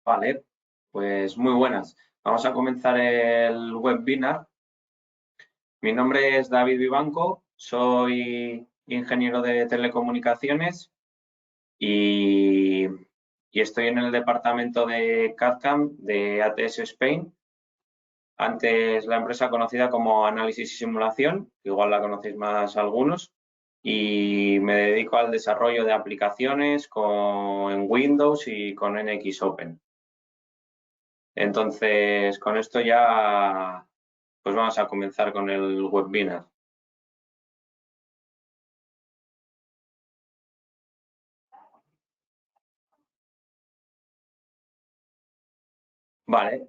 Vale, pues muy buenas. Vamos a comenzar el webinar. Mi nombre es David Vivanco, soy ingeniero de telecomunicaciones y, estoy en el departamento de CAD/CAM de ATS Spain. Antes la empresa conocida como Análisis y Simulación, igual la conocéis más algunos, y me dedico al desarrollo de aplicaciones en Windows y con NX Open. Entonces, con esto ya pues vamos a comenzar con el webinar. Vale,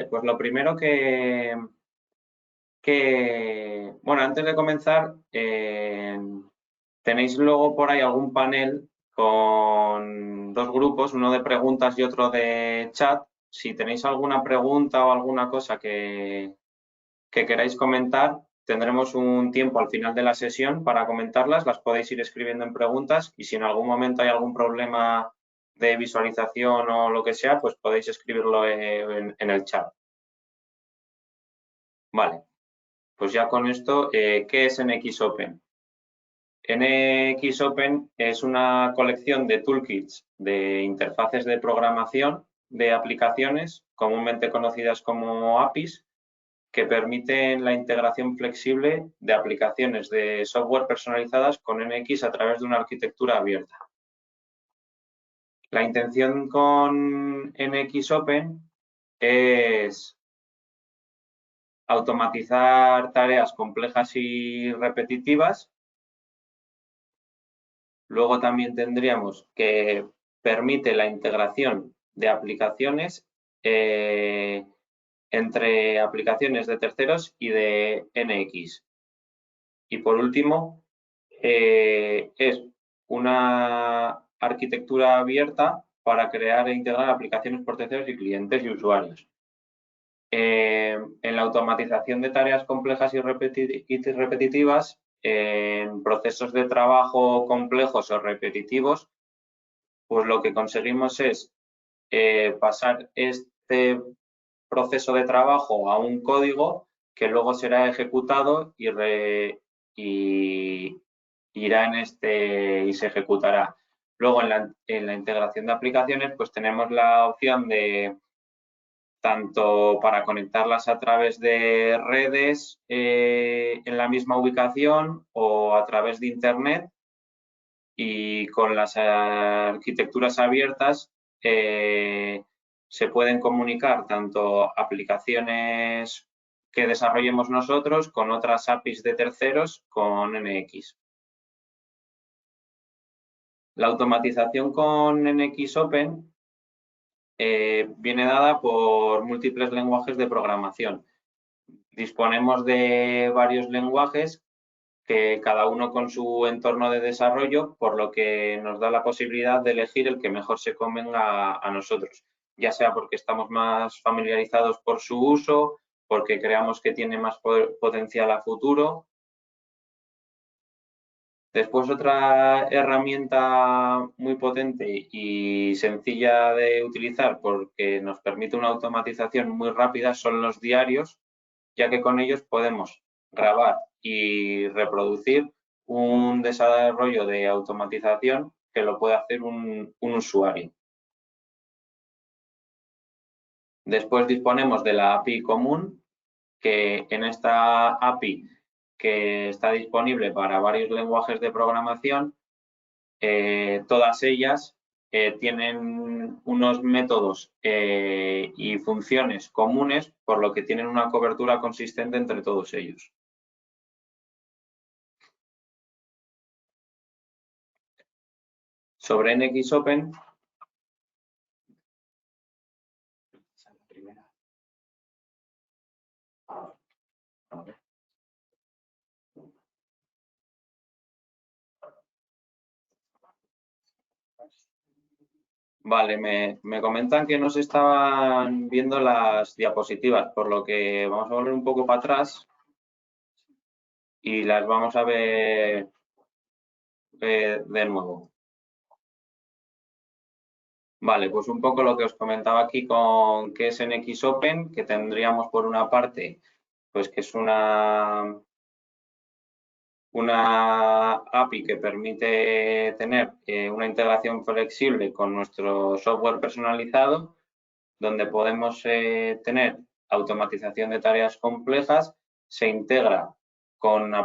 pues lo primero bueno, antes de comenzar, tenéis luego por ahí algún panel con dos grupos, uno de preguntas y otro de chat. Si tenéis alguna pregunta o alguna cosa que queráis comentar, tendremos un tiempo al final de la sesión para comentarlas, las podéis ir escribiendo en preguntas y si en algún momento hay algún problema de visualización o lo que sea, pues podéis escribirlo en el chat. Vale, pues ya con esto, ¿qué es NX Open? NX Open es una colección de toolkits de interfaces de programación de aplicaciones, comúnmente conocidas como APIs, que permiten la integración flexible de aplicaciones de software personalizadas con NX a través de una arquitectura abierta. La intención con NX Open es automatizar tareas complejas y repetitivas. Luego también tendríamos que permite la integración de aplicaciones entre aplicaciones de terceros y de NX. Y por último, es una arquitectura abierta para crear e integrar aplicaciones por terceros y clientes y usuarios. En la automatización de tareas complejas y repetitivas, en procesos de trabajo complejos o repetitivos, pues lo que conseguimos es pasar este proceso de trabajo a un código que luego será ejecutado y irá y se ejecutará. Luego en la integración de aplicaciones pues tenemos la opción de tanto para conectarlas a través de redes en la misma ubicación o a través de Internet, y con las arquitecturas abiertas se pueden comunicar tanto aplicaciones que desarrollemos nosotros con otras APIs de terceros con NX. La automatización con NX Open viene dada por múltiples lenguajes de programación. Disponemos de varios lenguajes que cada uno con su entorno de desarrollo, por lo que nos da la posibilidad de elegir el que mejor se convenga a nosotros, ya sea porque estamos más familiarizados por su uso, porque creamos que tiene más potencial a futuro. Después, otra herramienta muy potente y sencilla de utilizar porque nos permite una automatización muy rápida son los diarios, ya que con ellos podemos grabar y reproducir un desarrollo de automatización que lo puede hacer un usuario. Después disponemos de la API común, que en esta API, que está disponible para varios lenguajes de programación, todas ellas tienen unos métodos y funciones comunes, por lo que tienen una cobertura consistente entre todos ellos. Sobre NX Open, vale, me comentan que no se estaban viendo las diapositivas, por lo que vamos a volver un poco para atrás y las vamos a ver de nuevo. Vale, pues un poco lo que os comentaba aquí con qué es NXOpen, que tendríamos por una parte, pues que es una API que permite tener una integración flexible con nuestro software personalizado, donde podemos tener automatización de tareas complejas, se integra con con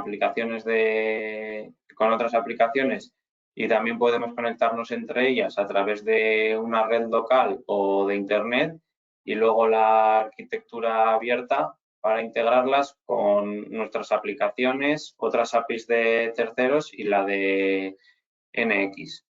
otras aplicaciones y también podemos conectarnos entre ellas a través de una red local o de Internet, y luego la arquitectura abierta para integrarlas con nuestras aplicaciones, otras APIs de terceros y la de NX.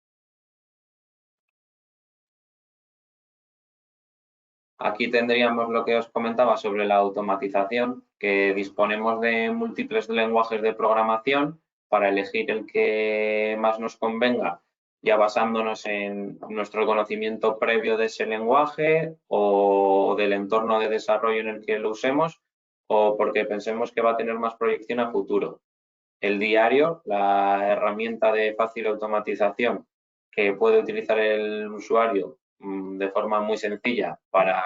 Aquí tendríamos lo que os comentaba sobre la automatización, que disponemos de múltiples lenguajes de programación para elegir el que más nos convenga, ya basándonos en nuestro conocimiento previo de ese lenguaje o del entorno de desarrollo en el que lo usemos, o porque pensemos que va a tener más proyección a futuro. El diario, la herramienta de fácil automatización que puede utilizar el usuario de forma muy sencilla para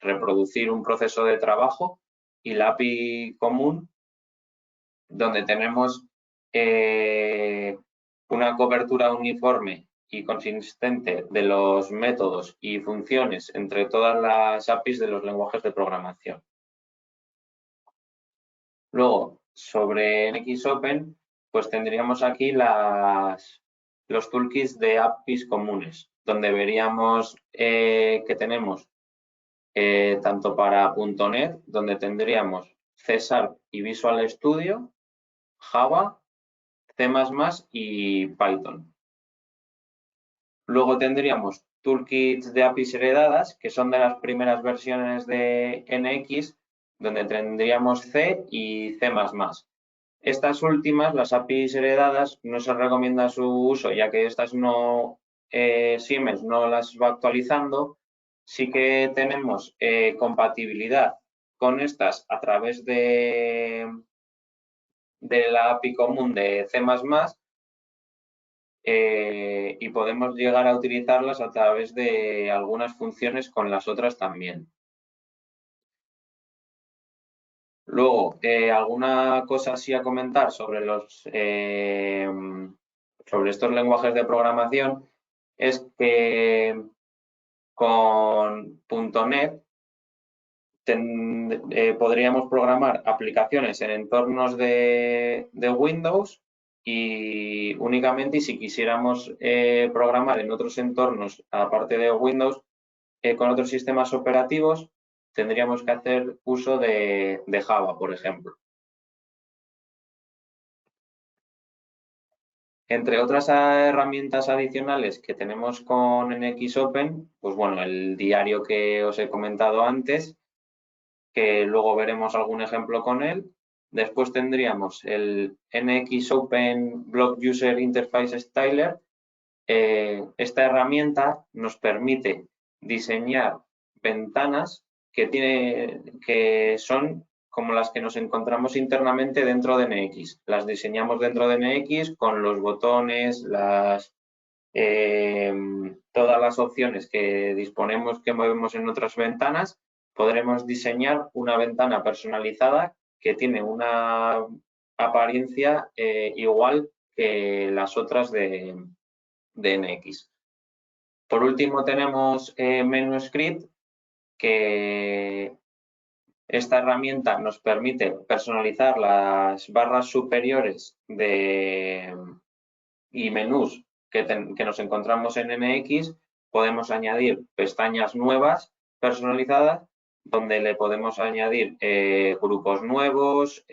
reproducir un proceso de trabajo, y la API común, donde tenemos una cobertura uniforme y consistente de los métodos y funciones entre todas las APIs de los lenguajes de programación. Luego, sobre NXOpen, pues tendríamos aquí los toolkits de APIs comunes, donde veríamos que tenemos tanto para .NET, donde tendríamos C# y Visual Studio, Java, C++ y Python. Luego tendríamos toolkits de APIs heredadas, que son de las primeras versiones de NX, donde tendríamos C y C++. Estas últimas, las APIs heredadas, no se recomienda su uso, ya que estas Siemens no las va actualizando. Sí que tenemos compatibilidad con estas a través de la API común de C++, y podemos llegar a utilizarlas a través de algunas funciones con las otras también. Luego, alguna cosa así a comentar sobre sobre estos lenguajes de programación es que con .NET podríamos programar aplicaciones en entornos de Windows, y únicamente, y si quisiéramos programar en otros entornos aparte de Windows, con otros sistemas operativos, tendríamos que hacer uso de Java, por ejemplo. Entre otras herramientas adicionales que tenemos con NXOpen, pues bueno, el diario que os he comentado antes, que luego veremos algún ejemplo con él. Después tendríamos el NXOpen Block User Interface Styler. Esta herramienta nos permite diseñar ventanas que son como las que nos encontramos internamente dentro de NX. Las diseñamos dentro de NX con los botones, todas las opciones que disponemos, que movemos en otras ventanas. Podremos diseñar una ventana personalizada que tiene una apariencia igual que las otras de NX. Por último, tenemos MenuScript, que esta herramienta nos permite personalizar las barras superiores y menús que nos encontramos en NX. Podemos añadir pestañas nuevas personalizadas, donde le podemos añadir grupos nuevos,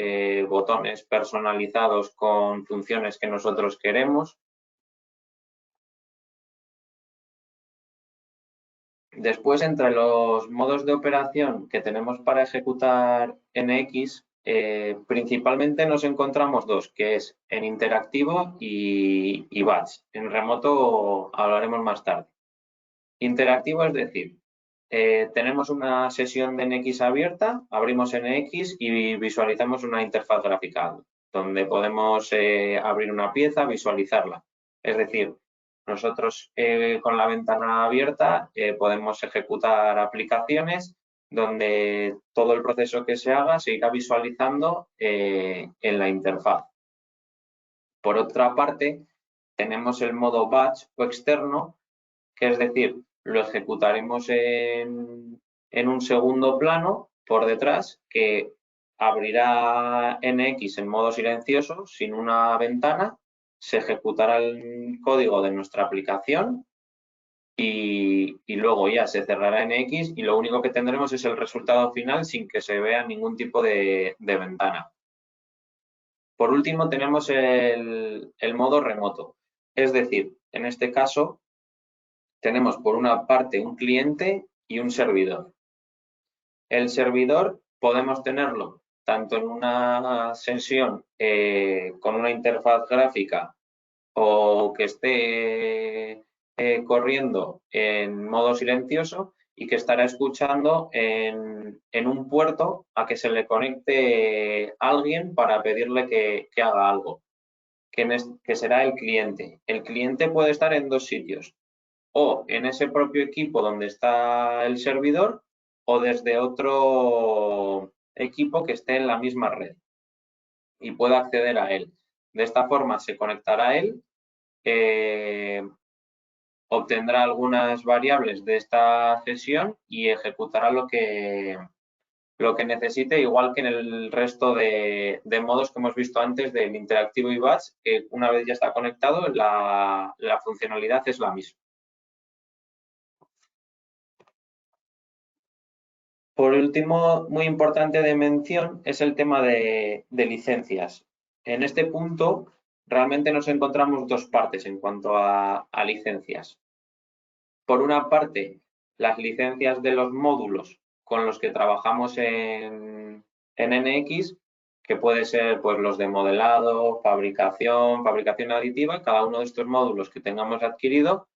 botones personalizados con funciones que nosotros queremos. Después, entre los modos de operación que tenemos para ejecutar NX, principalmente nos encontramos dos, que es en interactivo y batch. En remoto hablaremos más tarde. Interactivo es decir, tenemos una sesión de NX abierta, abrimos NX y visualizamos una interfaz gráfica, donde podemos abrir una pieza, visualizarla. Es decir, Nosotros con la ventana abierta podemos ejecutar aplicaciones donde todo el proceso que se haga se irá visualizando en la interfaz. Por otra parte, tenemos el modo batch o externo, que es decir, lo ejecutaremos en un segundo plano por detrás, que abrirá NX en modo silencioso, sin una ventana, se ejecutará el código de nuestra aplicación y luego ya se cerrará NX y lo único que tendremos es el resultado final sin que se vea ningún tipo de ventana. Por último, tenemos el modo remoto. Es decir, en este caso, tenemos por una parte un cliente y un servidor. El servidor podemos tenerlo tanto en una sesión con una interfaz gráfica o que esté corriendo en modo silencioso y que estará escuchando en un puerto a que se le conecte alguien para pedirle que haga algo, que será el cliente. El cliente puede estar en dos sitios, o en ese propio equipo donde está el servidor o desde otro equipo que esté en la misma red y pueda acceder a él. De esta forma se conectará a él, obtendrá algunas variables de esta sesión y ejecutará lo que necesite, igual que en el resto de modos que hemos visto antes del interactivo y batch, que una vez ya está conectado, la funcionalidad es la misma. Por último, muy importante de mención es el tema de licencias. En este punto, realmente nos encontramos dos partes en cuanto a licencias. Por una parte, las licencias de los módulos con los que trabajamos en NX, que puede ser pues, los de modelado, fabricación aditiva, cada uno de estos módulos que tengamos adquirido.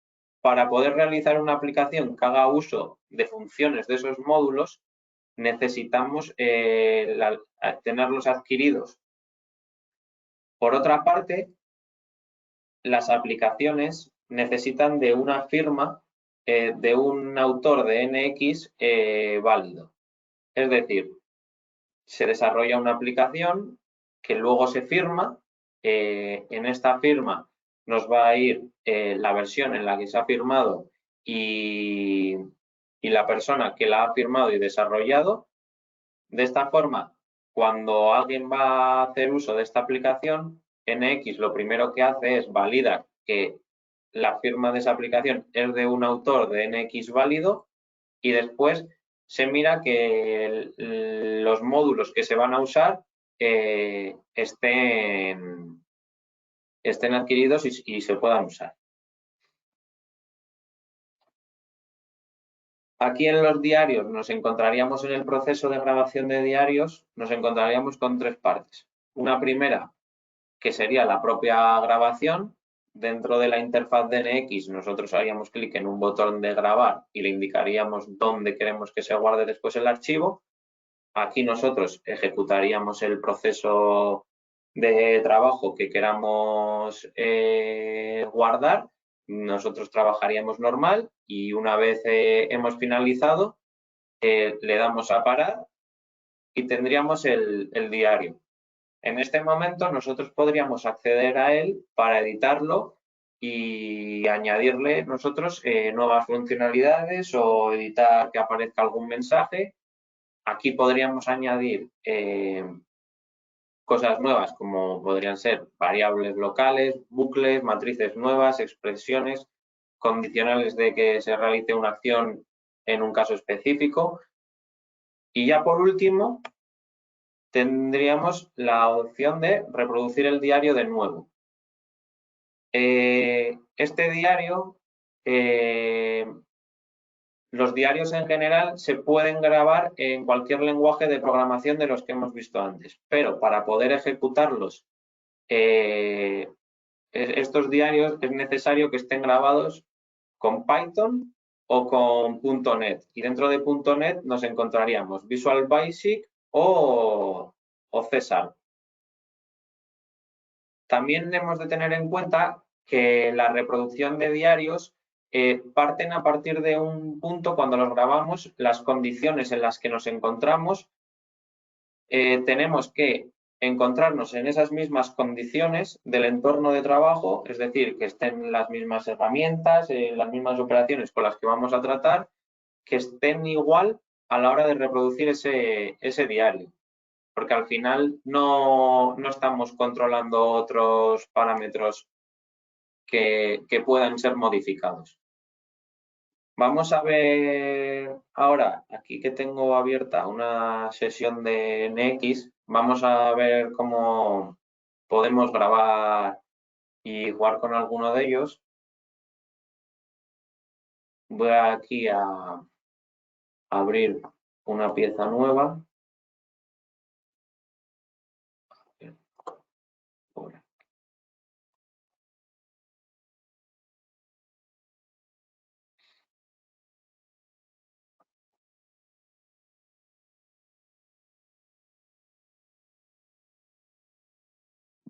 Para poder realizar una aplicación que haga uso de funciones de esos módulos, necesitamos tenerlos adquiridos. Por otra parte, las aplicaciones necesitan de una firma de un autor de NX válido. Es decir, se desarrolla una aplicación que luego se firma. En esta firma nos va a ir la versión en la que se ha firmado y la persona que la ha firmado y desarrollado. De esta forma, cuando alguien va a hacer uso de esta aplicación, NX lo primero que hace es validar que la firma de esa aplicación es de un autor de NX válido y después se mira que los módulos que se van a usar estén adquiridos y se puedan usar. Aquí en los diarios nos encontraríamos en el proceso de grabación de diarios, nos encontraríamos con tres partes. Una primera, que sería la propia grabación. Dentro de la interfaz de NX nosotros haríamos clic en un botón de grabar y le indicaríamos dónde queremos que se guarde después el archivo. Aquí nosotros ejecutaríamos el proceso de trabajo que queramos guardar. Nosotros trabajaríamos normal y una vez hemos finalizado, le damos a parar y tendríamos el diario. En este momento nosotros podríamos acceder a él para editarlo y añadirle nosotros nuevas funcionalidades o editar que aparezca algún mensaje. Aquí podríamos añadir cosas nuevas como podrían ser variables locales, bucles, matrices nuevas, expresiones condicionales de que se realice una acción en un caso específico. Y ya por último, tendríamos la opción de reproducir el diario de nuevo. Este diario, los diarios en general se pueden grabar en cualquier lenguaje de programación de los que hemos visto antes, pero para poder ejecutarlos, estos diarios es necesario que estén grabados con Python o con .NET. Y dentro de .NET nos encontraríamos Visual Basic o C#. También hemos de tener en cuenta que la reproducción de diarios parten a partir de un punto cuando los grabamos, las condiciones en las que nos encontramos, tenemos que encontrarnos en esas mismas condiciones del entorno de trabajo, es decir, que estén las mismas herramientas, las mismas operaciones con las que vamos a tratar, que estén igual a la hora de reproducir ese diario. Porque al final no estamos controlando otros parámetros que puedan ser modificados. Vamos a ver ahora, aquí que tengo abierta una sesión de NX, vamos a ver cómo podemos grabar y jugar con alguno de ellos. Voy aquí a abrir una pieza nueva.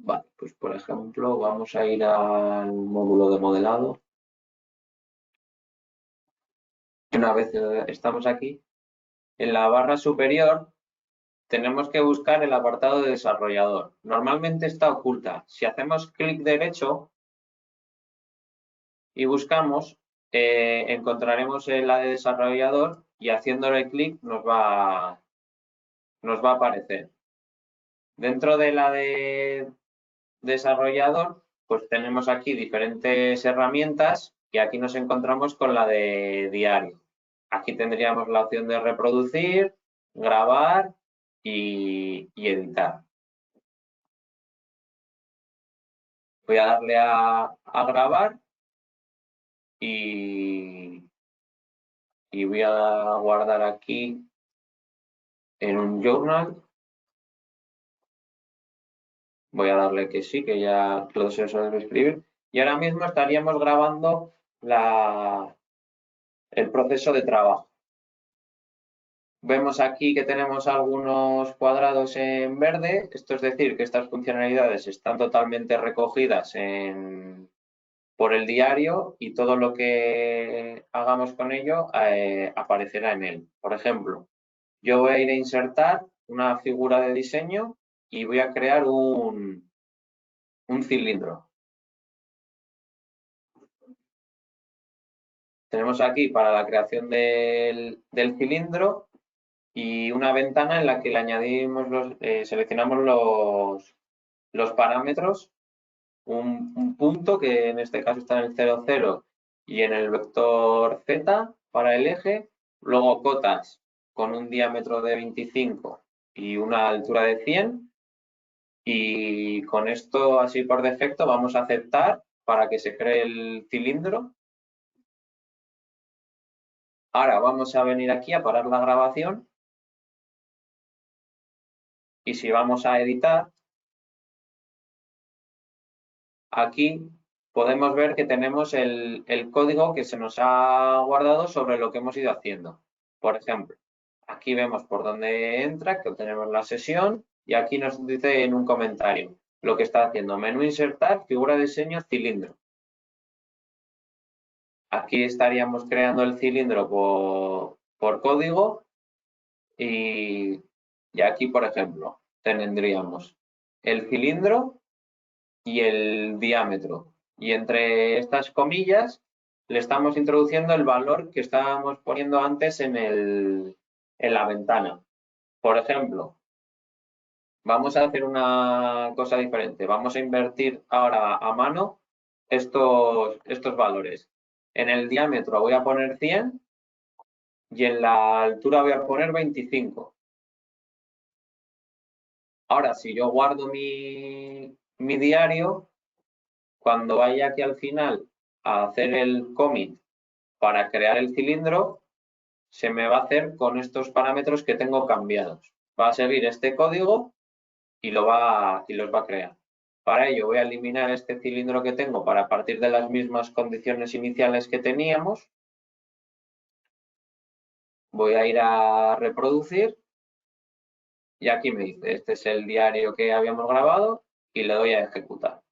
Vale, pues por ejemplo, vamos a ir al módulo de modelado. Una vez estamos aquí, en la barra superior tenemos que buscar el apartado de desarrollador. Normalmente está oculta. Si hacemos clic derecho y buscamos, encontraremos la de desarrollador y haciéndole clic nos va a aparecer. Dentro de la de desarrollador, pues tenemos aquí diferentes herramientas y aquí nos encontramos con la de diario. Aquí tendríamos la opción de reproducir, grabar y editar. Voy a darle a grabar y voy a guardar aquí en un journal. Voy a darle que sí, que ya todo se suele escribir. Y ahora mismo estaríamos grabando el proceso de trabajo. Vemos aquí que tenemos algunos cuadrados en verde. Esto es decir, que estas funcionalidades están totalmente recogidas por el diario y todo lo que hagamos con ello aparecerá en él. Por ejemplo, yo voy a ir a insertar una figura de diseño y voy a crear un cilindro. Tenemos aquí para la creación del cilindro y una ventana en la que le añadimos seleccionamos los parámetros, un punto que en este caso está en el 0, 0 y en el vector Z para el eje, luego cotas con un diámetro de 25 y una altura de 100 y con esto así por defecto vamos a aceptar para que se cree el cilindro. Ahora vamos a venir aquí a parar la grabación y si vamos a editar, aquí podemos ver que tenemos el código que se nos ha guardado sobre lo que hemos ido haciendo. Por ejemplo, aquí vemos por dónde entra, que obtenemos la sesión y aquí nos dice en un comentario lo que está haciendo. Menú insertar, figura de diseño, cilindro. Aquí estaríamos creando el cilindro por código y aquí, por ejemplo, tendríamos el cilindro y el diámetro. Y entre estas comillas le estamos introduciendo el valor que estábamos poniendo antes en la ventana. Por ejemplo, vamos a hacer una cosa diferente. Vamos a invertir ahora a mano estos valores. En el diámetro voy a poner 100 y en la altura voy a poner 25. Ahora, si yo guardo mi diario, cuando vaya aquí al final a hacer el commit para crear el cilindro, se me va a hacer con estos parámetros que tengo cambiados. Va a seguir este código y los va a crear. Para ello voy a eliminar este cilindro que tengo para partir de las mismas condiciones iniciales que teníamos. Voy a ir a reproducir y aquí me dice, este es el diario que habíamos grabado y le doy a ejecutar.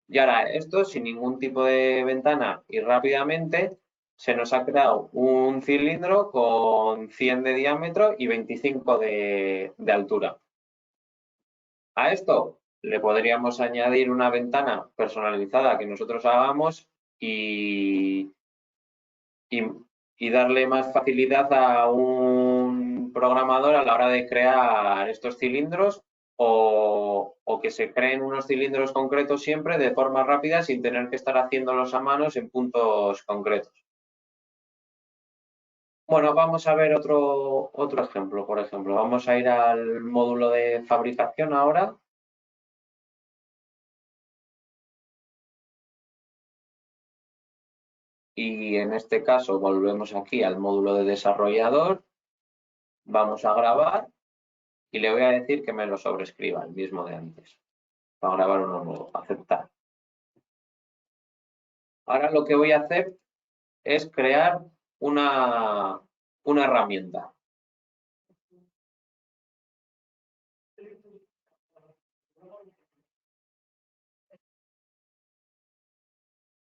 Y ahora esto, sin ningún tipo de ventana y rápidamente, se nos ha creado un cilindro con 100 de diámetro y 25 de altura. A esto le podríamos añadir una ventana personalizada que nosotros hagamos y, y darle más facilidad a un programador a la hora de crear estos cilindros o que se creen unos cilindros concretos siempre de forma rápida sin tener que estar haciéndolos a manos en puntos concretos. Bueno, vamos a ver otro ejemplo, por ejemplo. Vamos a ir al módulo de fabricación ahora. Y en este caso volvemos aquí al módulo de desarrollador. Vamos a grabar y le voy a decir que me lo sobrescriba, el mismo de antes. Para grabar uno nuevo, aceptar. Ahora lo que voy a hacer es crear una herramienta.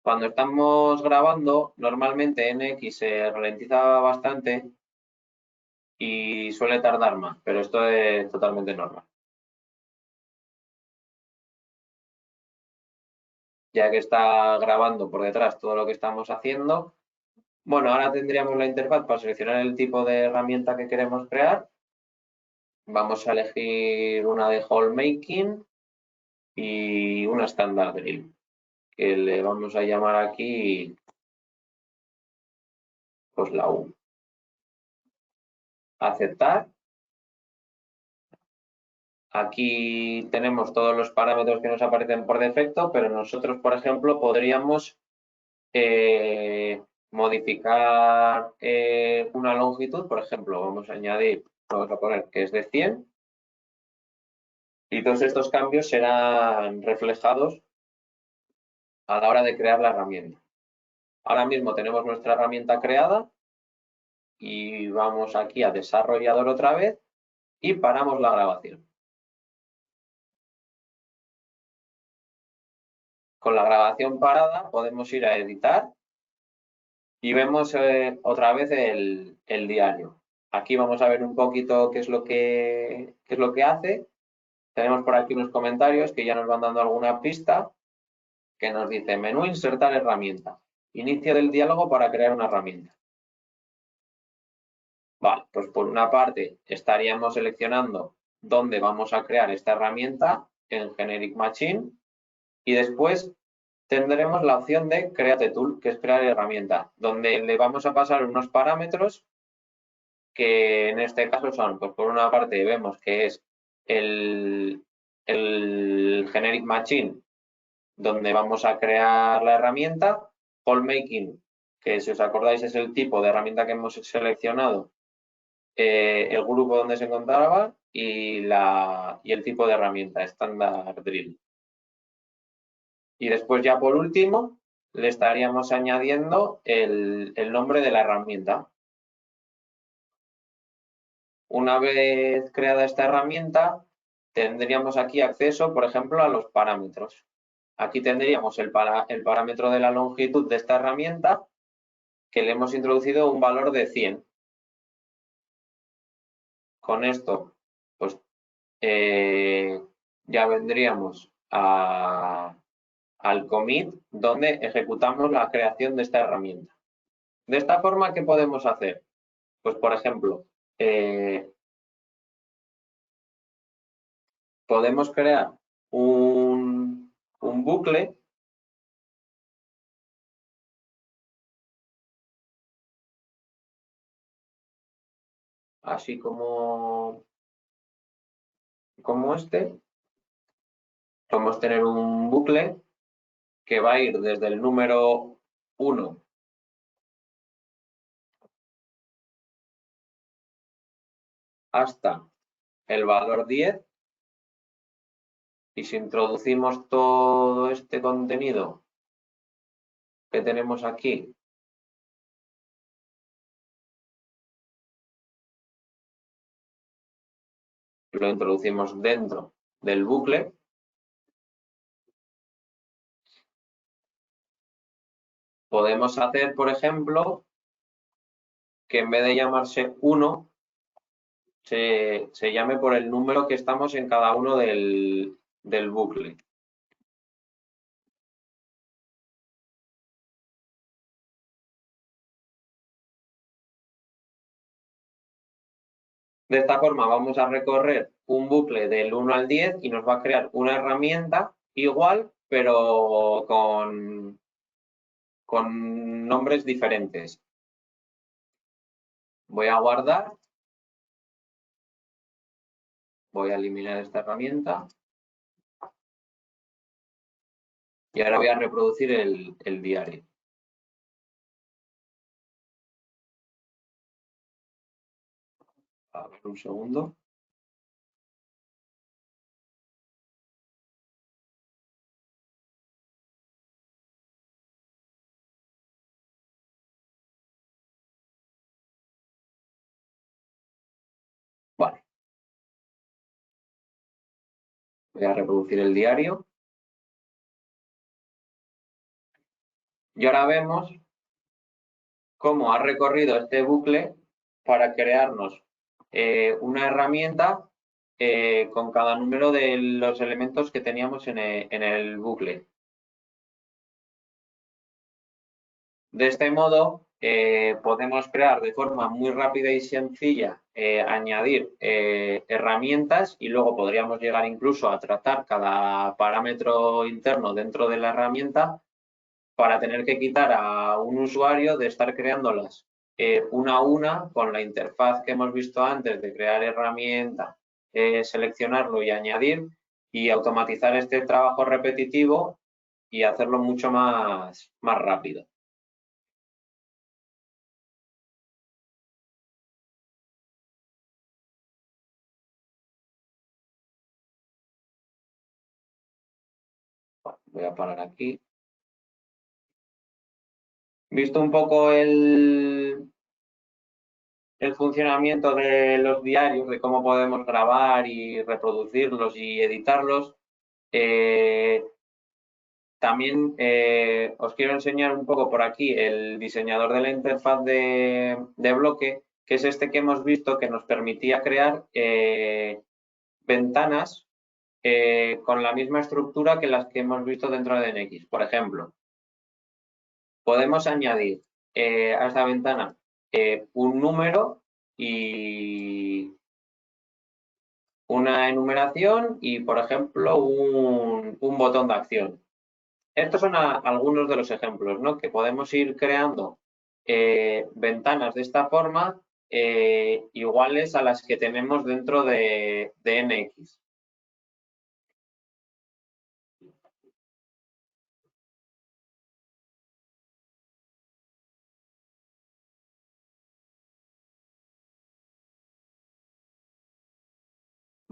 Cuando estamos grabando, normalmente NX se ralentiza bastante y suele tardar más, pero esto es totalmente normal. Ya que está grabando por detrás todo lo que estamos haciendo. Bueno, ahora tendríamos la interfaz para seleccionar el tipo de herramienta que queremos crear. Vamos a elegir una de hole making y una standard drill, que le vamos a llamar aquí pues la U. Aceptar. Aquí tenemos todos los parámetros que nos aparecen por defecto, pero nosotros, por ejemplo, podríamos modificar una longitud. Por ejemplo, vamos a añadir, vamos a poner que es de 100 y todos estos cambios serán reflejados a la hora de crear la herramienta. Ahora mismo tenemos nuestra herramienta creada y vamos aquí a desarrollador otra vez y paramos la grabación. Con la grabación parada podemos ir a editar y vemos otra vez el diario. Aquí vamos a ver un poquito qué es lo que hace. Tenemos por aquí unos comentarios que ya nos van dando alguna pista que nos dice menú insertar herramienta. Inicio del diálogo para crear una herramienta. Vale, pues por una parte estaríamos seleccionando dónde vamos a crear esta herramienta en Generic Machine y después tendremos la opción de Create Tool, que es crear herramienta, donde le vamos a pasar unos parámetros que en este caso son, pues por una parte vemos que es el Generic Machine, donde vamos a crear la herramienta, Hole Making, que si os acordáis es el tipo de herramienta que hemos seleccionado, el grupo donde se encontraba y el tipo de herramienta, Standard Drill. Y después ya por último le estaríamos añadiendo el nombre de la herramienta. Una vez creada esta herramienta, tendríamos aquí acceso, por ejemplo, a los parámetros. Aquí tendríamos el parámetro de la longitud de esta herramienta, que le hemos introducido un valor de 100. Con esto, pues ya vendríamos al commit, donde ejecutamos la creación de esta herramienta. De esta forma, ¿qué podemos hacer? Pues, por ejemplo, podemos crear un bucle así como este. Podemos tener un bucle que va a ir desde el número 1 hasta el valor 10 y si introducimos todo este contenido que tenemos aquí lo introducimos dentro del bucle, podemos hacer, por ejemplo, que en vez de llamarse 1, se llame por el número que estamos en cada uno del bucle. De esta forma vamos a recorrer un bucle del 1 al 10 y nos va a crear una herramienta igual, pero con nombres diferentes. Voy a guardar. Voy a eliminar esta herramienta. Y ahora voy a reproducir el diario. A ver, un segundo. Vale. Voy a reproducir el diario. Y ahora vemos cómo ha recorrido este bucle para crearnos una herramienta con cada número de los elementos que teníamos en el bucle. De este modo, podemos crear de forma muy rápida y sencilla, añadir herramientas y luego podríamos llegar incluso a tratar cada parámetro interno dentro de la herramienta para tener que quitar a un usuario de estar creándolas una a una con la interfaz que hemos visto antes de crear herramienta, seleccionarlo y añadir y automatizar este trabajo repetitivo y hacerlo mucho más rápido. Voy a parar aquí. Visto un poco el funcionamiento de los diarios, de cómo podemos grabar y reproducirlos y editarlos, también os quiero enseñar un poco por aquí el diseñador de la interfaz de bloque, que es este que hemos visto que nos permitía crear ventanas con la misma estructura que las que hemos visto dentro de NX. Por ejemplo, podemos añadir a esta ventana un número y una enumeración y, por ejemplo, un botón de acción. Estos son algunos de los ejemplos, ¿no? Que podemos ir creando ventanas de esta forma iguales a las que tenemos dentro de NX.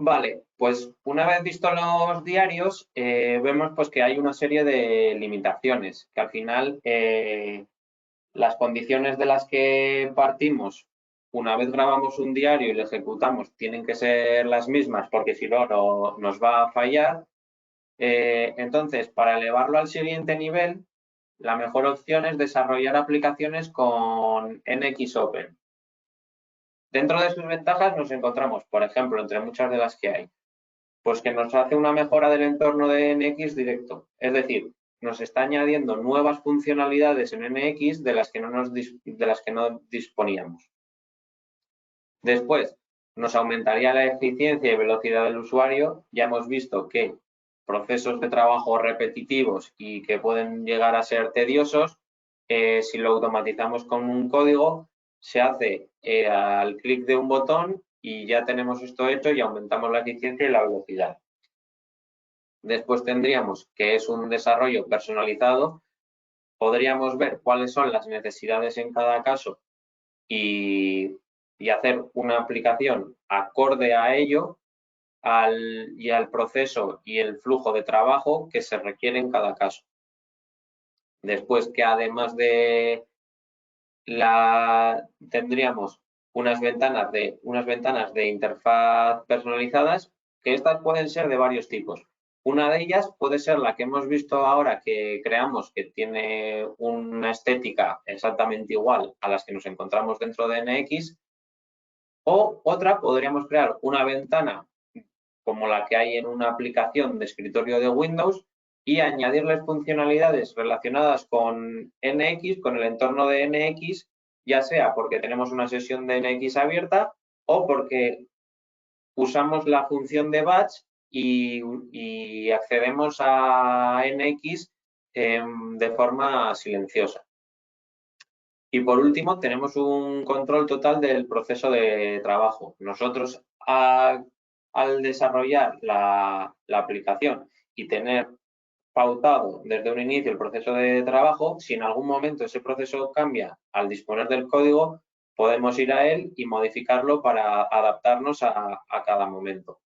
Vale, pues una vez visto los diarios, vemos pues que hay una serie de limitaciones, que al final las condiciones de las que partimos, una vez grabamos un diario y lo ejecutamos, tienen que ser las mismas porque si no, nos va a fallar. Entonces, para elevarlo al siguiente nivel, la mejor opción es desarrollar aplicaciones con NXOpen. Dentro de sus ventajas nos encontramos, por ejemplo, entre muchas de las que hay, pues que nos hace una mejora del entorno de NX directo. Es decir, nos está añadiendo nuevas funcionalidades en NX de las que no disponíamos. Después, nos aumentaría la eficiencia y velocidad del usuario. Ya hemos visto que procesos de trabajo repetitivos y que pueden llegar a ser tediosos, si lo automatizamos con un código, se hace al clic de un botón y ya tenemos esto hecho y aumentamos la eficiencia y la velocidad. Después tendríamos que es un desarrollo personalizado. Podríamos ver cuáles son las necesidades en cada caso y hacer una aplicación acorde a ello y al proceso y el flujo de trabajo que se requiere en cada caso. Después que además de tendríamos unas ventanas de interfaz personalizadas, que estas pueden ser de varios tipos. Una de ellas puede ser la que hemos visto ahora que creamos, que tiene una estética exactamente igual a las que nos encontramos dentro de NX, o otra, podríamos crear una ventana como la que hay en una aplicación de escritorio de Windows y añadirles funcionalidades relacionadas con NX, con el entorno de NX, ya sea porque tenemos una sesión de NX abierta o porque usamos la función de batch y accedemos a NX de forma silenciosa. Y por último, tenemos un control total del proceso de trabajo. Nosotros, al desarrollar la aplicación y tener pautado desde un inicio el proceso de trabajo, si en algún momento ese proceso cambia al disponer del código, podemos ir a él y modificarlo para adaptarnos a cada momento.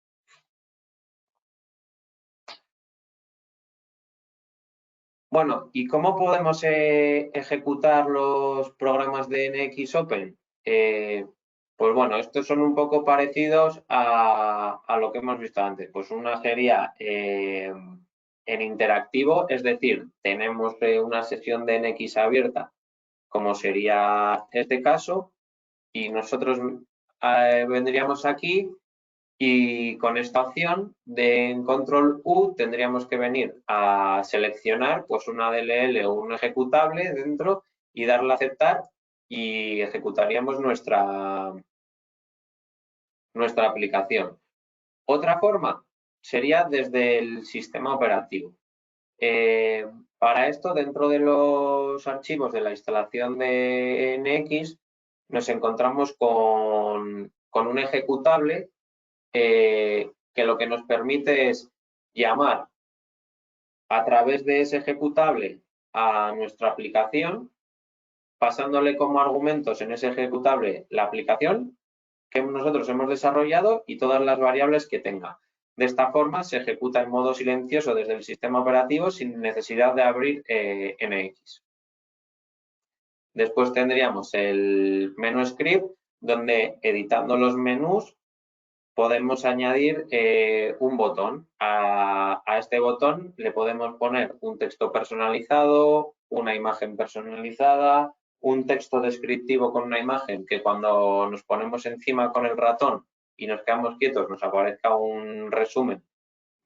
Bueno, ¿y cómo podemos ejecutar los programas de NX Open? Pues bueno, estos son un poco parecidos a lo que hemos visto antes. Pues una sería en interactivo, es decir, tenemos una sesión de NX abierta, como sería este caso, y nosotros vendríamos aquí y con esta opción de control U tendríamos que venir a seleccionar pues una DLL o un ejecutable dentro y darle a aceptar y ejecutaríamos nuestra aplicación. Otra forma sería desde el sistema operativo. Para esto, dentro de los archivos de la instalación de NX, nos encontramos con un ejecutable que lo que nos permite es llamar a través de ese ejecutable a nuestra aplicación, pasándole como argumentos en ese ejecutable la aplicación que nosotros hemos desarrollado y todas las variables que tenga. De esta forma se ejecuta en modo silencioso desde el sistema operativo sin necesidad de abrir NX. Después tendríamos el menú script, donde editando los menús podemos añadir un botón. A este botón le podemos poner un texto personalizado, una imagen personalizada, un texto descriptivo con una imagen que cuando nos ponemos encima con el ratón y nos quedamos quietos nos aparezca un resumen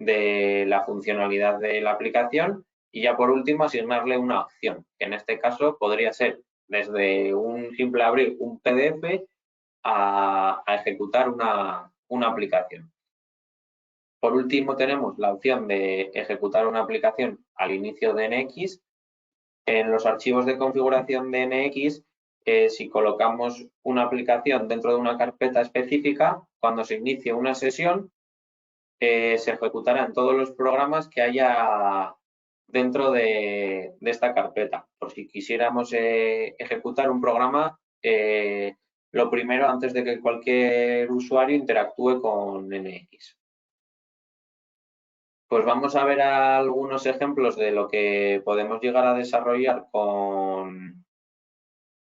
de la funcionalidad de la aplicación y ya por último asignarle una opción, que en este caso podría ser desde un simple abrir un PDF a ejecutar una aplicación. Por último, tenemos la opción de ejecutar una aplicación al inicio de NX. En los archivos de configuración de NX, si colocamos una aplicación dentro de una carpeta específica, cuando se inicie una sesión, se ejecutarán todos los programas que haya dentro de esta carpeta. Por si quisiéramos ejecutar un programa, lo primero antes de que cualquier usuario interactúe con NX. Pues vamos a ver algunos ejemplos de lo que podemos llegar a desarrollar con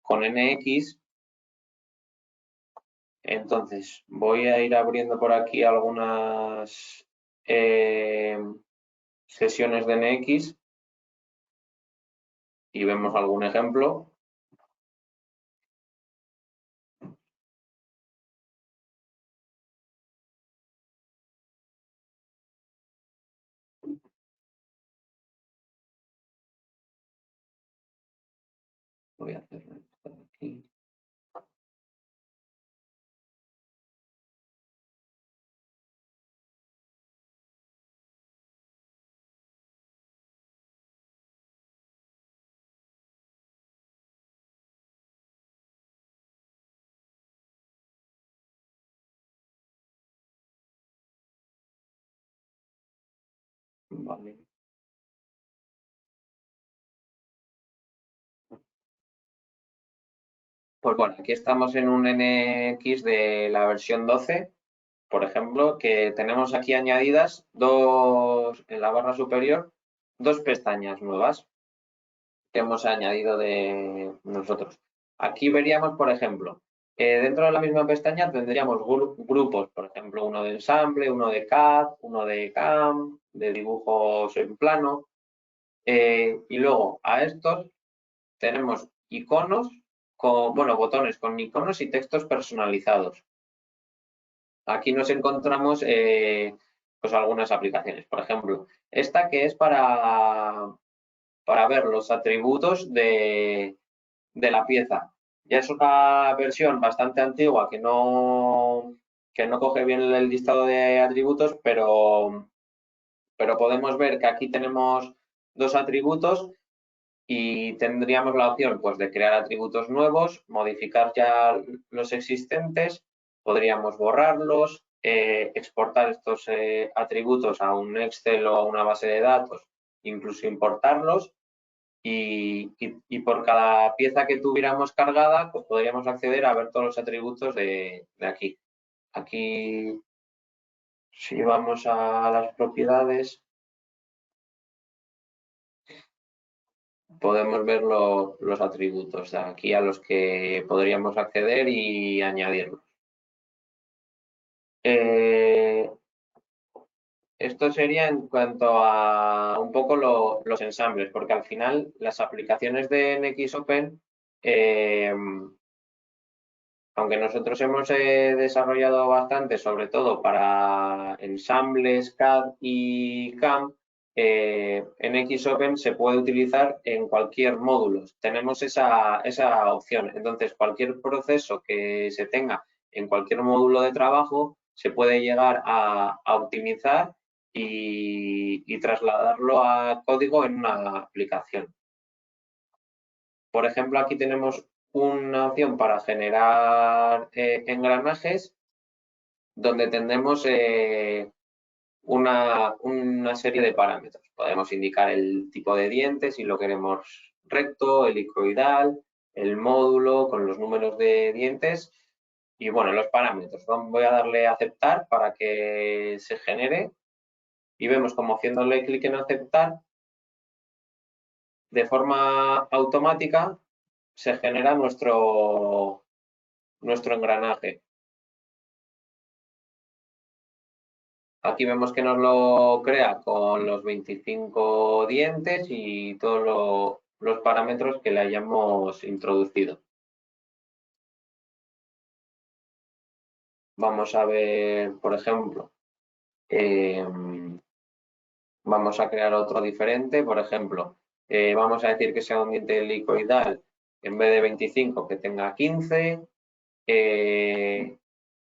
NX. Entonces, voy a ir abriendo por aquí algunas sesiones de NX y vemos algún ejemplo. Voy a hacerlo aquí. Vale. Pues bueno, aquí estamos en un NX de la versión 12, por ejemplo, que tenemos aquí añadidas en la barra superior, dos pestañas nuevas que hemos añadido de nosotros. Aquí veríamos, por ejemplo, Dentro de la misma pestaña tendríamos grupos, por ejemplo, uno de ensamble, uno de CAD, uno de CAM, de dibujos en plano. Y luego a estos tenemos iconos, bueno, botones con iconos y textos personalizados. Aquí nos encontramos pues algunas aplicaciones. Por ejemplo, esta que es para ver los atributos de la pieza. Ya es una versión bastante antigua que no coge bien el listado de atributos, pero podemos ver que aquí tenemos dos atributos y tendríamos la opción pues, de crear atributos nuevos, modificar ya los existentes, podríamos borrarlos, exportar estos atributos a un Excel o a una base de datos, incluso importarlos y por cada pieza que tuviéramos cargada, pues podríamos acceder a ver todos los atributos de aquí. Aquí, si vamos a las propiedades, podemos ver los atributos de aquí a los que podríamos acceder y añadirlos. Esto sería en cuanto a un poco los ensambles, porque al final las aplicaciones de NXOpen, aunque nosotros hemos desarrollado bastante, sobre todo para ensambles CAD y CAM, NXOpen se puede utilizar en cualquier módulo. Tenemos esa opción. Entonces, cualquier proceso que se tenga en cualquier módulo de trabajo se puede llegar a optimizar y trasladarlo a código en una aplicación. Por ejemplo, aquí tenemos una opción para generar engranajes donde tendremos una serie de parámetros. Podemos indicar el tipo de diente, si lo queremos recto, helicoidal, el módulo con los números de dientes y, bueno, los parámetros. Voy a darle a aceptar para que se genere y vemos como haciéndole clic en aceptar, de forma automática se genera nuestro engranaje. Aquí vemos que nos lo crea con los 25 dientes y todos los parámetros que le hayamos introducido. Vamos a ver, por ejemplo, vamos a crear otro diferente. Por ejemplo, vamos a decir que sea un diente helicoidal, en vez de 25, que tenga 15.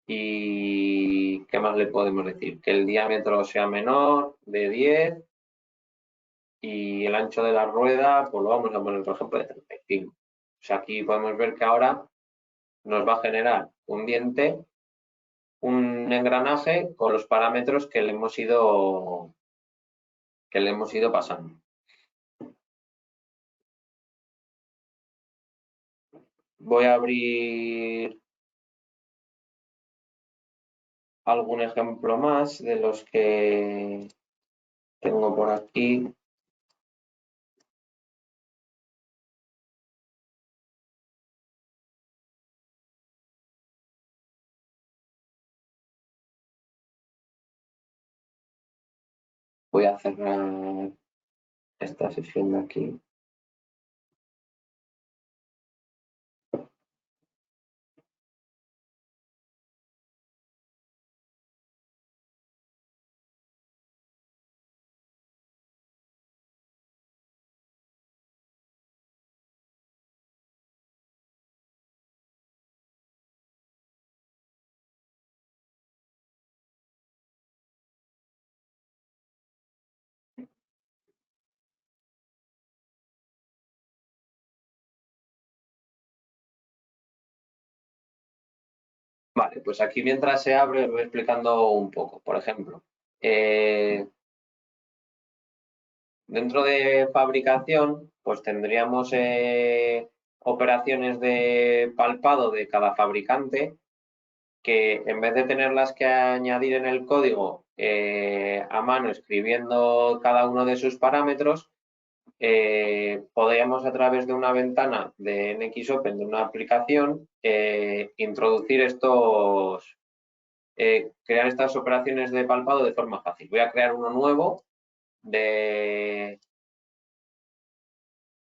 ¿Y qué más le podemos decir? Que el diámetro sea menor, de 10, y el ancho de la rueda, pues lo vamos a poner, por ejemplo, de 35. O sea, aquí podemos ver que ahora nos va a generar un diente, un engranaje con los parámetros que le hemos ido pasando. Voy a abrir algún ejemplo más de los que tengo por aquí. Voy a cerrar esta sesión de aquí. Vale, pues aquí mientras se abre voy explicando un poco. Por ejemplo, dentro de fabricación, pues tendríamos operaciones de palpado de cada fabricante que en vez de tenerlas que añadir en el código a mano escribiendo cada uno de sus parámetros, podríamos a través de una ventana de NXOpen, de una aplicación, introducir crear estas operaciones de palpado de forma fácil. Voy a crear uno nuevo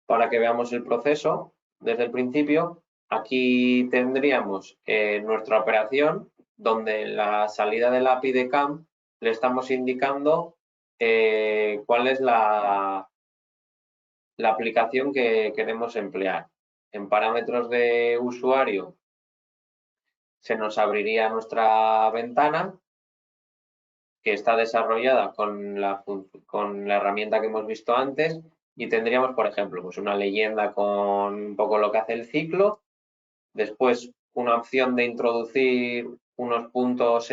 para que veamos el proceso desde el principio. Aquí tendríamos nuestra operación, donde en la salida del API de CAM le estamos indicando cuál es la aplicación que queremos emplear. En parámetros de usuario se nos abriría nuestra ventana, que está desarrollada con la herramienta que hemos visto antes, y tendríamos, por ejemplo, pues una leyenda con un poco lo que hace el ciclo, después una opción de introducir unos puntos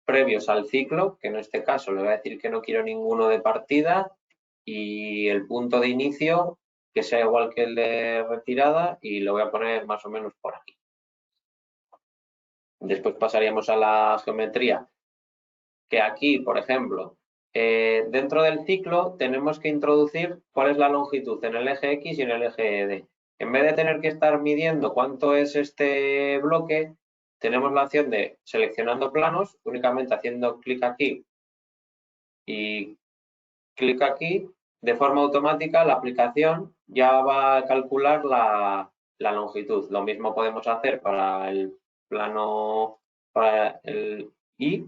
previos al ciclo, que en este caso le voy a decir que no quiero ninguno de partida, y el punto de inicio que sea igual que el de retirada, y lo voy a poner más o menos por aquí. Después pasaríamos a la geometría, que aquí, por ejemplo, dentro del ciclo tenemos que introducir cuál es la longitud en el eje X y en el eje Y. En vez de tener que estar midiendo cuánto es este bloque, tenemos la opción de, seleccionando planos, únicamente haciendo clic aquí y clic aquí, de forma automática la aplicación ya va a calcular la longitud. Lo mismo podemos hacer para el plano, para el Y.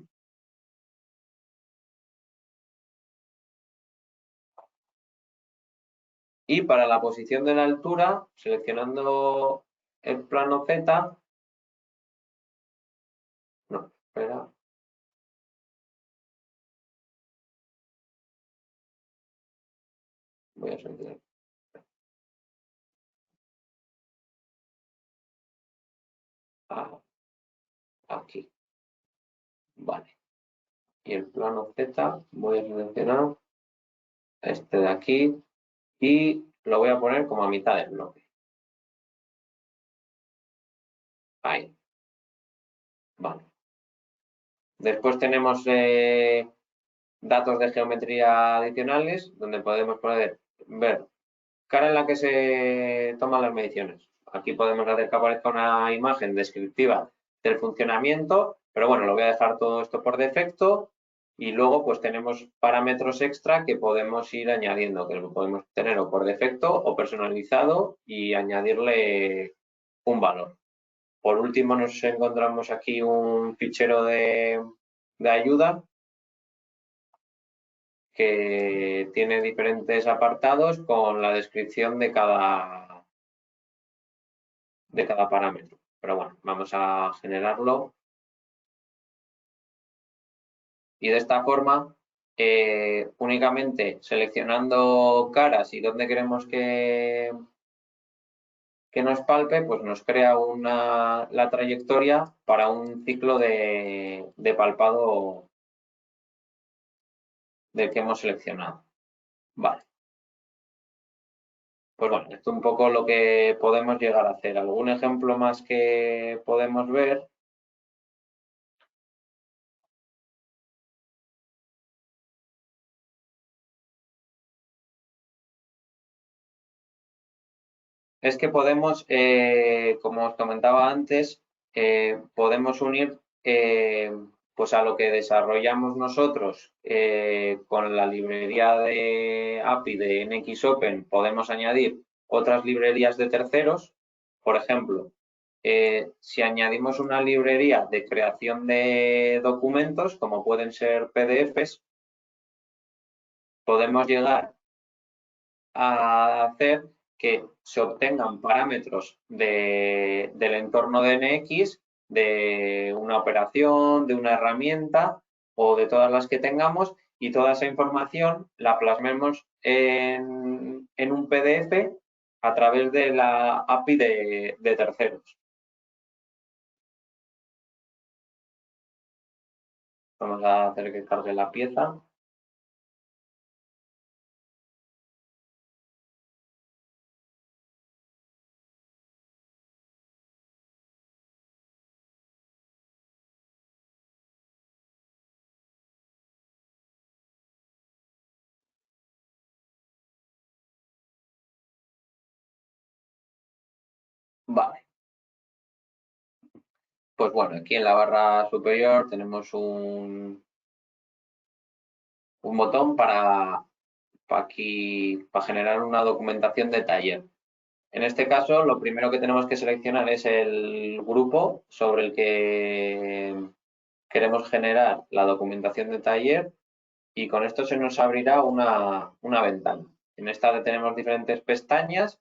Y para la posición de la altura, seleccionando el plano Z, no, espera, voy a seleccionar aquí, vale. Y el plano Z, voy a seleccionar este de aquí y lo voy a poner como a mitad del bloque. Ahí, vale. Después tenemos datos de geometría adicionales, donde podemos ver cara en la que se toman las mediciones. Aquí podemos hacer que aparezca una imagen descriptiva del funcionamiento, pero bueno, lo voy a dejar todo esto por defecto, y luego pues tenemos parámetros extra que podemos ir añadiendo, que lo podemos tener o por defecto o personalizado y añadirle un valor. Por último nos encontramos aquí un fichero de ayuda que tiene diferentes apartados con la descripción de cada parámetro. Pero bueno, vamos a generarlo. Y de esta forma, únicamente seleccionando caras y dónde queremos que nos palpe, pues nos crea la trayectoria para un ciclo de palpado del que hemos seleccionado. Vale. Pues bueno, esto es un poco lo que podemos llegar a hacer. ¿Algún ejemplo más que podemos ver? Es que podemos, como os comentaba antes, podemos unir pues a lo que desarrollamos nosotros con la librería de API de NXOpen, podemos añadir otras librerías de terceros. Por ejemplo, si añadimos una librería de creación de documentos, como pueden ser PDFs, podemos llegar a hacer que se obtengan parámetros del entorno de NX, de una operación, de una herramienta o de todas las que tengamos, y toda esa información la plasmemos en un PDF a través de la API de terceros. Vamos a hacer que cargue la pieza. Vale. Pues bueno, aquí en la barra superior tenemos un botón para generar una documentación de taller. En este caso, lo primero que tenemos que seleccionar es el grupo sobre el que queremos generar la documentación de taller y con esto se nos abrirá una ventana. En esta tenemos diferentes pestañas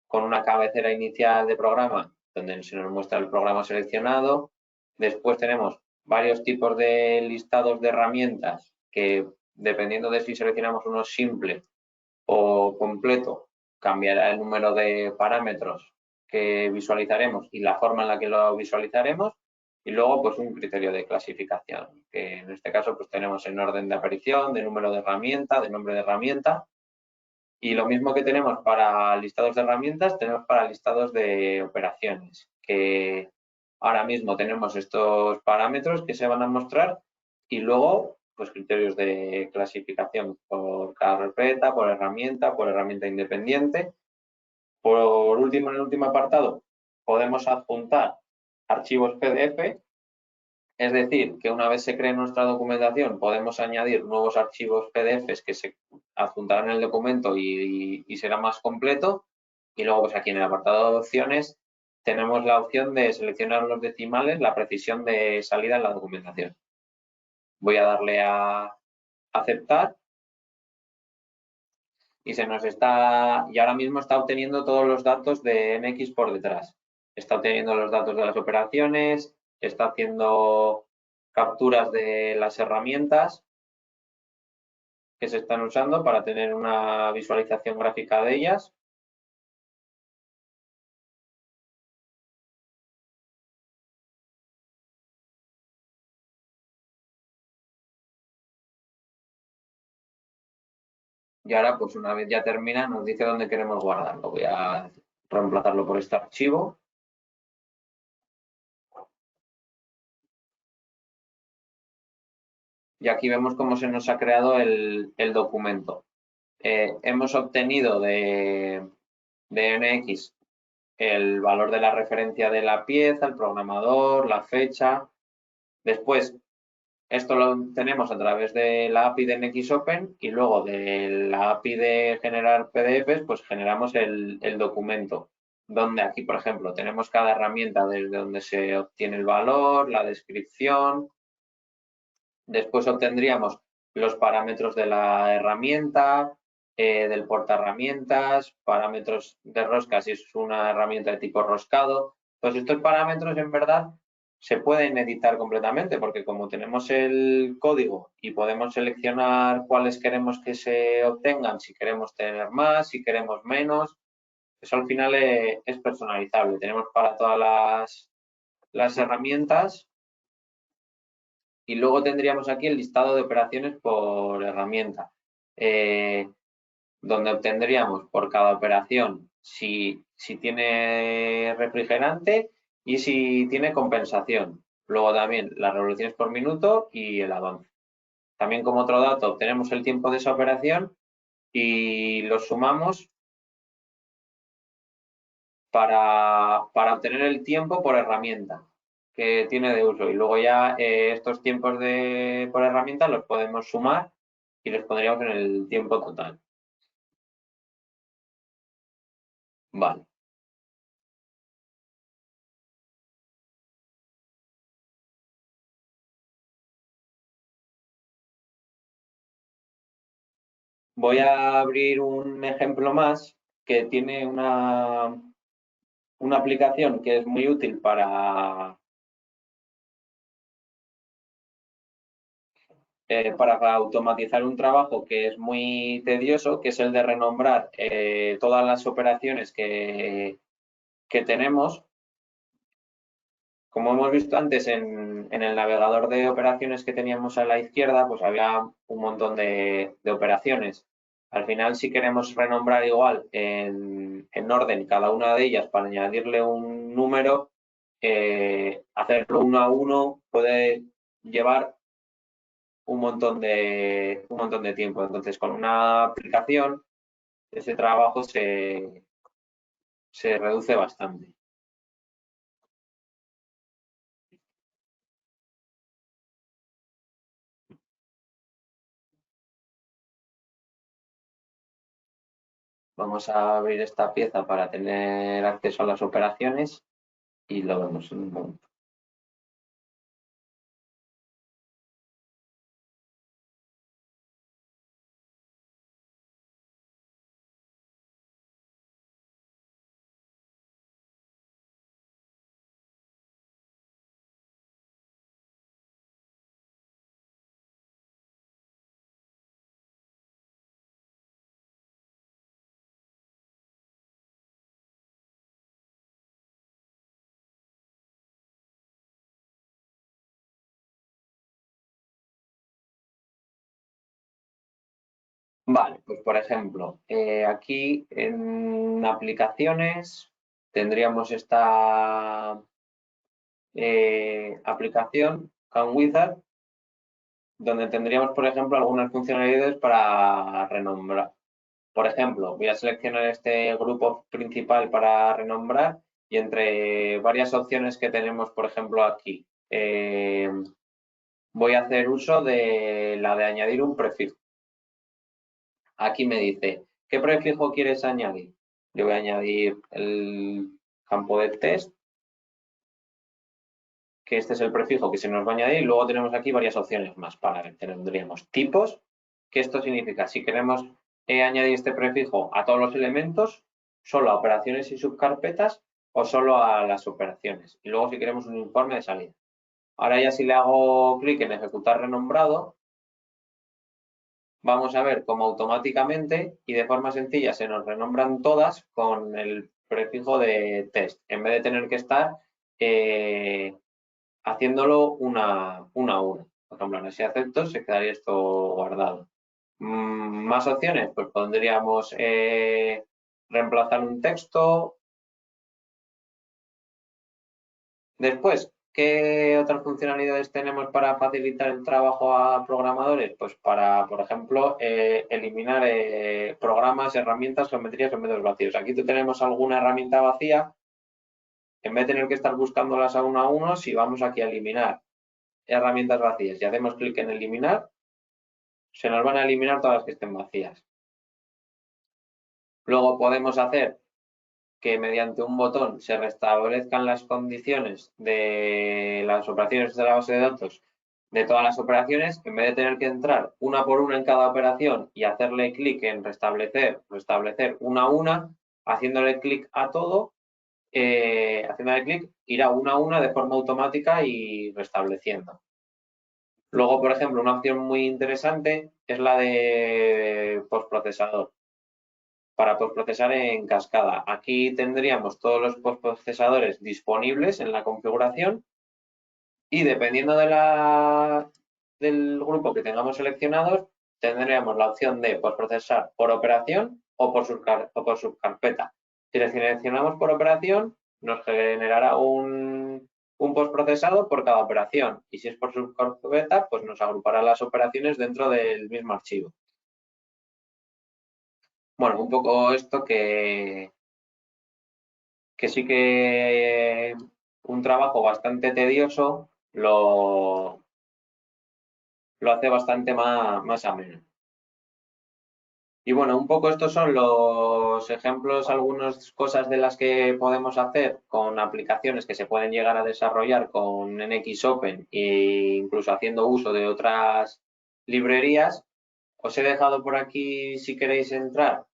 con una cabecera inicial de programa donde se nos muestra el programa seleccionado. Después tenemos varios tipos de listados de herramientas que, dependiendo de si seleccionamos uno simple o completo, cambiará el número de parámetros que visualizaremos y la forma en la que lo visualizaremos. Y luego, pues un criterio de clasificación, que en este caso pues tenemos en orden de aparición, de número de herramienta, de nombre de herramienta. Y lo mismo que tenemos para listados de herramientas, tenemos para listados de operaciones, que ahora mismo tenemos estos parámetros que se van a mostrar y luego pues criterios de clasificación por carpeta, por herramienta independiente. Por último, en el último apartado, podemos adjuntar archivos PDF, es decir, que una vez se cree nuestra documentación podemos añadir nuevos archivos PDFs que se adjuntarán en el documento y será más completo. Y luego, pues aquí en el apartado de opciones tenemos la opción de seleccionar los decimales, la precisión de salida en la documentación. Voy a darle a aceptar y ahora mismo está obteniendo todos los datos de NX por detrás. Está obteniendo los datos de las operaciones, está haciendo capturas de las herramientas que se están usando para tener una visualización gráfica de ellas. Y ahora, pues una vez ya termina, nos dice dónde queremos guardarlo. Voy a reemplazarlo por este archivo. Y aquí vemos cómo se nos ha creado el documento. Hemos obtenido de NX el valor de la referencia de la pieza, el programador, la fecha. Después, esto lo tenemos a través de la API de NXOpen y luego de la API de generar PDFs, pues generamos el documento, donde aquí, por ejemplo, tenemos cada herramienta desde donde se obtiene el valor, la descripción. Después obtendríamos los parámetros de la herramienta, del portaherramientas, parámetros de rosca si es una herramienta de tipo roscado. Pues estos parámetros en verdad se pueden editar completamente porque como tenemos el código y podemos seleccionar cuáles queremos que se obtengan, si queremos tener más, si queremos menos, eso al final es personalizable. Tenemos para todas las herramientas. Y luego tendríamos aquí el listado de operaciones por herramienta, donde obtendríamos por cada operación si tiene refrigerante y si tiene compensación. Luego también las revoluciones por minuto y el avance. También como otro dato obtenemos el tiempo de esa operación y lo sumamos para obtener el tiempo por herramienta que tiene de uso. Y luego ya estos tiempos por herramienta los podemos sumar y los pondríamos en el tiempo total. Vale. Voy a abrir un ejemplo más que tiene una aplicación que es muy útil para automatizar un trabajo que es muy tedioso, que es el de renombrar todas las operaciones que tenemos. Como hemos visto antes en el navegador de operaciones que teníamos a la izquierda, pues había un montón de operaciones. Al final, si queremos renombrar igual en orden cada una de ellas para añadirle un número, hacerlo uno a uno puede llevar un montón de tiempo. Entonces, con una aplicación, ese trabajo se reduce bastante. Vamos a abrir esta pieza para tener acceso a las operaciones y lo vemos en un momento. Vale, pues por ejemplo, aquí en aplicaciones tendríamos esta aplicación, CanWizard, donde tendríamos, por ejemplo, algunas funcionalidades para renombrar. Por ejemplo, voy a seleccionar este grupo principal para renombrar y entre varias opciones que tenemos, por ejemplo, aquí, voy a hacer uso de la de añadir un prefijo. Aquí me dice, ¿qué prefijo quieres añadir? Yo voy a añadir el campo de test, que este es el prefijo que se nos va a añadir, y luego tenemos aquí varias opciones más para que tendríamos tipos, que esto significa si queremos añadir este prefijo a todos los elementos, solo a operaciones y subcarpetas o solo a las operaciones. Y luego si queremos un informe de salida. Ahora ya si le hago clic en ejecutar renombrado, vamos a ver cómo automáticamente y de forma sencilla se nos renombran todas con el prefijo de test, en vez de tener que estar haciéndolo una a una. Por ejemplo, si acepto, se quedaría esto guardado. Más opciones, pues pondríamos reemplazar un texto. Después, ¿qué otras funcionalidades tenemos para facilitar el trabajo a programadores? Pues para, por ejemplo, eliminar programas, herramientas, geometrías o medios vacíos. Aquí tenemos alguna herramienta vacía. En vez de tener que estar buscándolas a uno, si vamos aquí a eliminar herramientas vacías y hacemos clic en eliminar, se nos van a eliminar todas las que estén vacías. Luego podemos hacer que mediante un botón se restablezcan las condiciones de las operaciones de la base de datos de todas las operaciones, en vez de tener que entrar una por una en cada operación y hacerle clic en restablecer una a una, haciéndole clic a todo, haciéndole clic, irá una a una de forma automática y restableciendo. Luego, por ejemplo, una opción muy interesante es la de postprocesador, para postprocesar en cascada. Aquí tendríamos todos los postprocesadores disponibles en la configuración y dependiendo del grupo que tengamos seleccionados, tendríamos la opción de postprocesar por operación o por subcarpeta. Si le seleccionamos por operación, nos generará un postprocesado por cada operación y si es por subcarpeta, pues nos agrupará las operaciones dentro del mismo archivo. Bueno, un poco esto que sí que un trabajo bastante tedioso lo hace bastante más ameno. Y bueno, un poco estos son los ejemplos, algunas cosas de las que podemos hacer con aplicaciones que se pueden llegar a desarrollar con NXOpen e incluso haciendo uso de otras librerías. Os he dejado por aquí, si queréis entrar,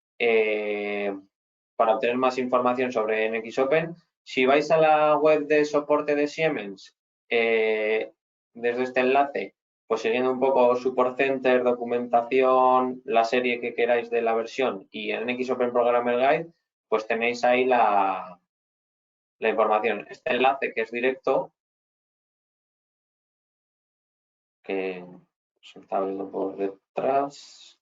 para obtener más información sobre NXOpen. Si vais a la web de soporte de Siemens, desde este enlace, pues siguiendo un poco Support Center, documentación, la serie que queráis de la versión y en NXOpen Programmer Guide, pues tenéis ahí la información. Este enlace que es directo, que se está abriendo por detrás.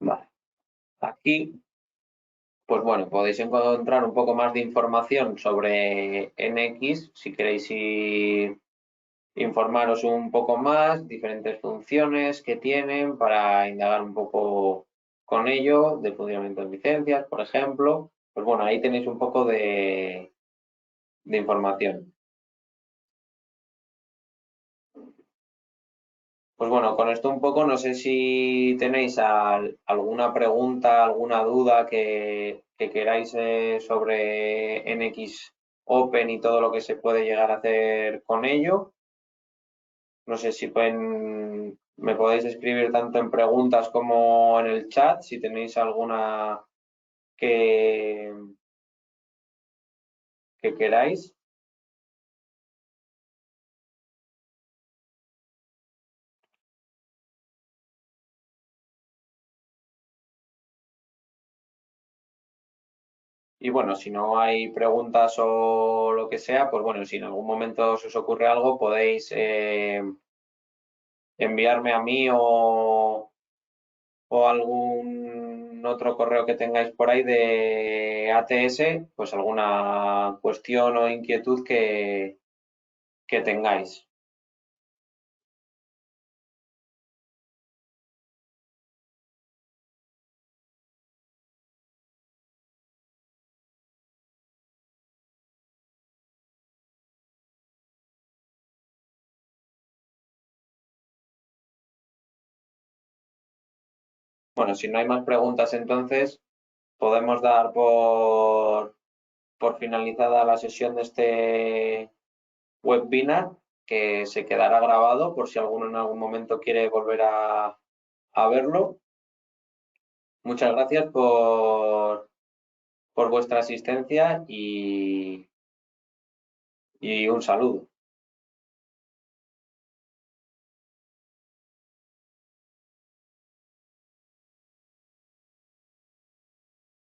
Vale. Aquí Pues bueno, podéis encontrar un poco más de información sobre NX si queréis informaros un poco más, diferentes funciones que tienen para indagar un poco con ello, de funcionamiento de licencias, por ejemplo. Pues bueno, ahí tenéis un poco de información. Pues bueno, con esto un poco, no sé si tenéis alguna pregunta, alguna duda que queráis sobre NX Open y todo lo que se puede llegar a hacer con ello. No sé si me podéis escribir tanto en preguntas como en el chat, si tenéis alguna que, que queráis. Y bueno, si no hay preguntas o lo que sea, pues bueno, si en algún momento se os ocurre algo, podéis enviarme a mí o algún otro correo que tengáis por ahí de ATS, pues alguna cuestión o inquietud que tengáis. Bueno, si no hay más preguntas, entonces podemos dar por finalizada la sesión de este webinar, que se quedará grabado por si alguno en algún momento quiere volver a verlo. Muchas gracias por vuestra asistencia y un saludo.